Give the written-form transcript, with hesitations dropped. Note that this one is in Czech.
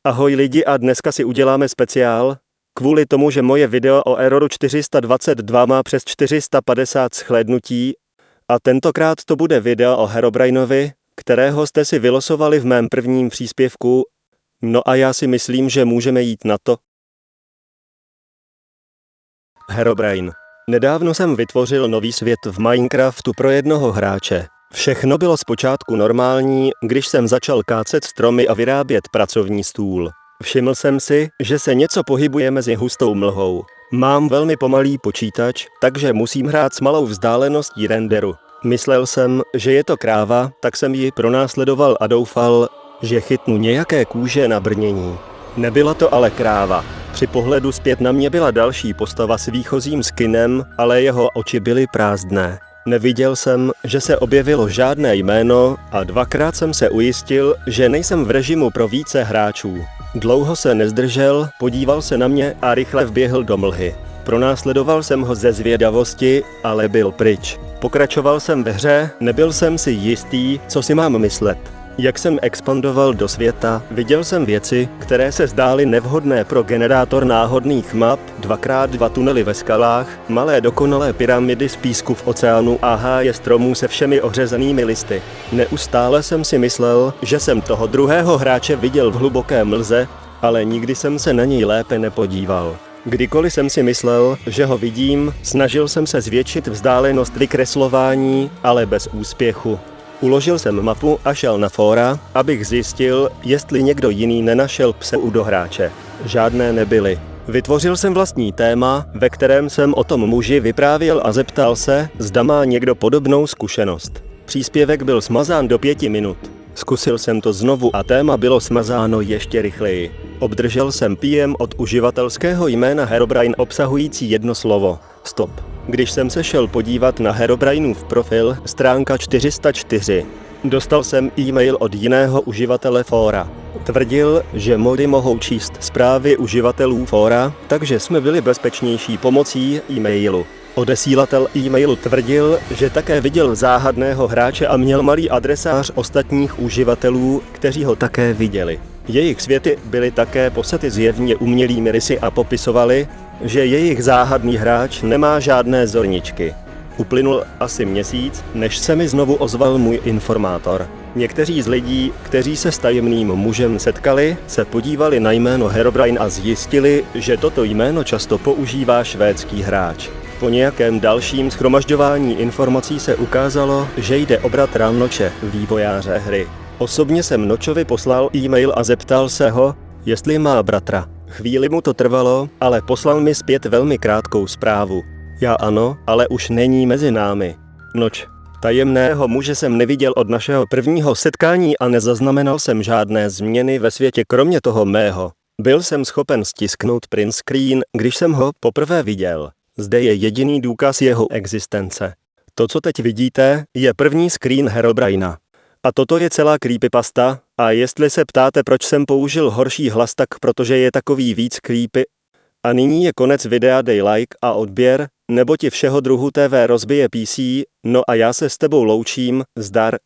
Ahoj lidi a dneska si uděláme speciál, kvůli tomu, že moje video o Erroru 422 má přes 450 shlédnutí a tentokrát to bude video o Herobrinovi, kterého jste si vylosovali v mém prvním příspěvku, no a já si myslím, že můžeme jít na to. Herobrine. Nedávno jsem vytvořil nový svět v Minecraftu pro jednoho hráče. Všechno bylo zpočátku normální, když jsem začal kácet stromy a vyrábět pracovní stůl. Všiml jsem si, že se něco pohybuje mezi hustou mlhou. Mám velmi pomalý počítač, takže musím hrát s malou vzdáleností renderu. Myslel jsem, že je to kráva, tak jsem ji pronásledoval a doufal, že chytnu nějaké kůže na brnění. Nebyla to ale kráva. Při pohledu zpět na mě byla další postava s výchozím skinem, ale jeho oči byly prázdné. Neviděl jsem, že se objevilo žádné jméno a dvakrát jsem se ujistil, že nejsem v režimu pro více hráčů. Dlouho se nezdržel, podíval se na mě a rychle vběhl do mlhy. Pronásledoval jsem ho ze zvědavosti, ale byl pryč. Pokračoval jsem ve hře, nebyl jsem si jistý, co si mám myslet. Jak jsem expandoval do světa, viděl jsem věci, které se zdály nevhodné pro generátor náhodných map, 2x2 tunely ve skalách, malé dokonalé pyramidy z písku v oceánu a háje stromů se všemi ořezanými listy. Neustále jsem si myslel, že jsem toho druhého hráče viděl v hluboké mlze, ale nikdy jsem se na něj lépe nepodíval. Kdykoliv jsem si myslel, že ho vidím, snažil jsem se zvětšit vzdálenost vykreslování, ale bez úspěchu. Uložil jsem mapu a šel na fóra, abych zjistil, jestli někdo jiný nenašel pseudohráče. Žádné nebyly. Vytvořil jsem vlastní téma, ve kterém jsem o tom muži vyprávěl a zeptal se, zda má někdo podobnou zkušenost. Příspěvek byl smazán do 5 minut. Zkusil jsem to znovu a téma bylo smazáno ještě rychleji. Obdržel jsem PM od uživatelského jména Herobrine obsahující jedno slovo. Stop. Když jsem se šel podívat na Herobrineův profil, stránka 404, dostal jsem e-mail od jiného uživatele fóra. Tvrdil, že mody mohou číst zprávy uživatelů fóra, takže jsme byli bezpečnější pomocí e-mailu. Odesílatel e-mailu tvrdil, že také viděl záhadného hráče a měl malý adresář ostatních uživatelů, kteří ho také viděli. Jejich světy byly také posety zjevně umělými rysy a popisovali, že jejich záhadný hráč nemá žádné zorničky. Uplynul asi měsíc, než se mi znovu ozval můj informátor. Někteří z lidí, kteří se s tajemným mužem setkali, se podívali na jméno Herobrine a zjistili, že toto jméno často používá švédský hráč. Po nějakém dalším shromažďování informací se ukázalo, že jde o bratra Noče, vývojáře hry. Osobně jsem Nočovi poslal e-mail a zeptal se ho, jestli má bratra. Chvíli mu to trvalo, ale poslal mi zpět velmi krátkou zprávu. Já ano, ale už není mezi námi. Noč. Tajemného muže jsem neviděl od našeho prvního setkání a nezaznamenal jsem žádné změny ve světě kromě toho mého. Byl jsem schopen stisknout print screen, když jsem ho poprvé viděl. Zde je jediný důkaz jeho existence. To, co teď vidíte, je první screen Herobrina. A toto je celá creepypasta, a jestli se ptáte, proč jsem použil horší hlas, tak protože je takový víc creepy. A nyní je konec videa, dej like a odběr, nebo ti všeho druhu TV rozbije PC, no a já se s tebou loučím, zdar.